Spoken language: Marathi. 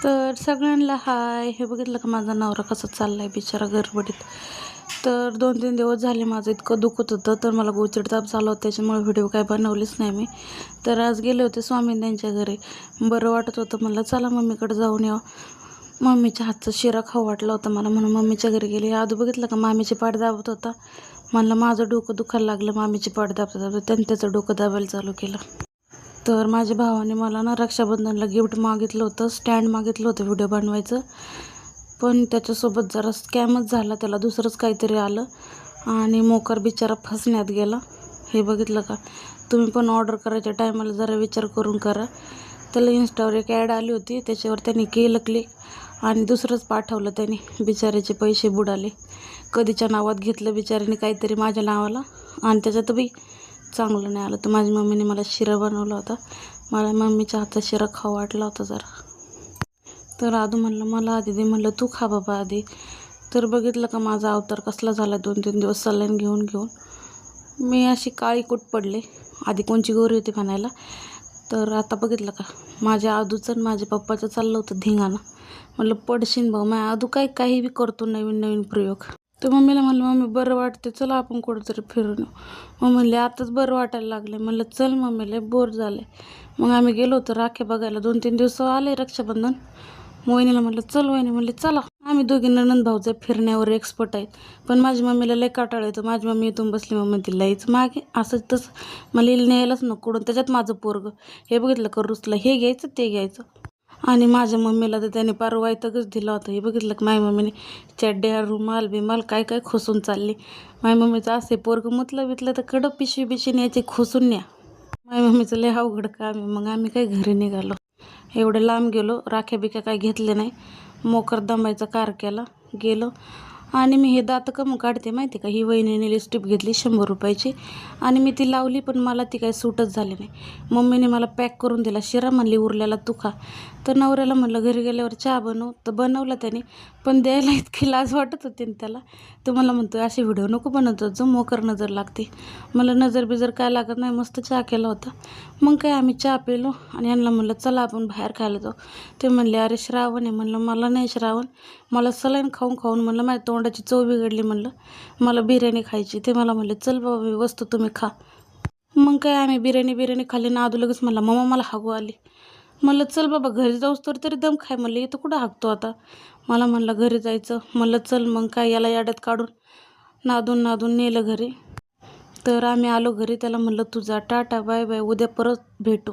तर सगळ्यांना हाय. हे बघितलं का माझा नवरा कसा चाललाय बिचारा गडबडीत. तर 2-3 दिवस झाले माझं इतकं दुखत होतं, तर मला गोचिडताप झाला होता, त्याच्यामुळे व्हिडिओ काय बनवलीच नाही मी. तर आज गेले होते स्वामींच्या घरी. बरं वाटत होतं, म्हणलं चला मम्मीकडे जाऊन यावं. मम्मीच्या हातचा शिरा खाऊ वाटला होता मला, म्हणून मम्मीच्या घरी गेले. आधी बघितलं का मामीची पाठ दाबत होता. म्हणलं माझं डोकं दुखायला लागलं, मामीची पाठ दाबता दाबता त्यांनी त्याचं डोकं दाबायला चालू केलं. तर माझ्या भावाने मला ना रक्षाबंधनला गिफ्ट मागितलं होतं, स्टँड मागितलं होतं व्हिडिओ बनवायचं. पण त्याच्यासोबत जरा स्कॅमच झाला, त्याला दुसरंच काहीतरी आलं आणि मोकार बिचारा फसण्यात गेला. हे बघितलं का? तुम्ही पण ऑर्डर करायच्या टायमाला जरा विचार करून करा. त्याला इन्स्टावर एक ॲड आली होती, त्याच्यावर त्यांनी केलं क्लिक आणि दुसरंच पाठवलं त्यांनी. बिचाऱ्याचे पैसे बुडाले. कधीच्या नावात घेतलं बिचाऱ्याने काहीतरी माझ्या नावाला आणि त्याच्यात बी चांगलं नाही आलं. तर माझ्या मम्मीने मला शिरा बनवला होता. मला मम्मीच्या हातचा शिरा खाऊ वाटला होता जरा. तर आधू म्हणलं मला आधी दे, म्हणलं तू खा बाबा आधी. तर बघितलं का माझा अवतार कसला झाला. 2-3 दिवस सलाईन घेऊन मी अशी काळी कुट पडले. आधी कोणची गोरी होती म्हणायला. तर आता बघितलं का माझ्या आधूचं आणि माझ्या पप्पाचं चाललं होतं धिंगाणं. म्हणलं पडशीन भाऊ, माझ्या आधू काही बी करतो नवीन नवीन प्रयोग. तर मम्मीला म्हणलं मम्मी बरं वाटते, चला आपण कुठंतरी फिरून येऊ. मग म्हणले आताच बरं वाटायला लागले. म्हणलं चल मम्मी, लय बोर झाले. मग आम्ही गेलो होतो राख्या बघायला. 2-3 दिवस आले रक्षाबंधन. वहिनीला म्हणलं चल वहिनी, म्हणले चला. आम्ही दोघी नणंद भाऊचे फिरण्यावर एक्सपर्ट आहेत. पण माझ्या मम्मीला लय काटाळ येतं. माझी मम्मी इथून बसली, मम्मी ती लईच मागे असं तसं, मला न्यायलाच नको कुठून. त्याच्यात माझं पोरगं हे बघितलं का रुसलं, हे घ्यायचं ते घ्यायचं. आणि माझ्या मम्मीला तर त्याने पार वैतागच दिला होता. हे बघितलं का माझ्या मम्मीने चड्ड्या रुमाल बिमाल काय खोसून चालली. माझ्या मम्मीचं असे पोरगं मुतलं बितलं तर कडं पिशवी बिशवी न्यायची खोसून न्या. माझ्या मम्मीचं लय अवघड काम आहे. मग आम्ही काय घरी निघालो. एवढं लांब गेलो, राख्या बिक्या काय घेतले नाही. मोकर दमायचा कार केला, गेलो. आणि मी हे दात कम काढते माहिती का. ही वहिनीने लिपस्टिक घेतली 100 रुपयाची आणि मी ती लावली, पण मला ती काही सूटच झाली नाही. मम्मीने मला पॅक करून दिला शिरा, म्हणली उरलेला तू खा. तर नवऱ्याला म्हणलं घरी गेल्यावर चहा बनव, तर बनवला त्याने. पण द्यायला इतकी लाज वाटत होती ना त्याला. तर मला म्हणतो असे व्हिडिओ नको बनवतो, जो मोकर नजर लागते. मला नजर बिजर काय लागत नाही, मस्त चहा केला होता. मग काय आम्ही चहा पिलो आणि यांना म्हणलं चला आपण बाहेर खायला जाऊ. ते म्हणले अरे श्रावण आहे. म्हणलं मला नाही श्रावण, मला सलाईन खाऊन म्हणलं माझ्या तोंडाची चव बिघडली. म्हणलं मला बिर्याणी खायची. ते मला म्हणले चल बाबा वस्तू तुम्ही खा. मग काय आम्ही बिर्याणी खाल्ली ना. आधू लगेच म्हणला मम्मा मला हागू आली. म्हणलं चल बाबा घरी जाऊस तरी दम खाय. म्हणलं येतं कुठं हागतो आता. मला म्हणलं घरी जायचं. म्हणलं चल. मग काय याला याड्यात काढून नादून नेलं घरी. तर आम्ही आलो घरी. त्याला म्हणलं तुझा टाटा बाय बाय, उद्या परत भेटू.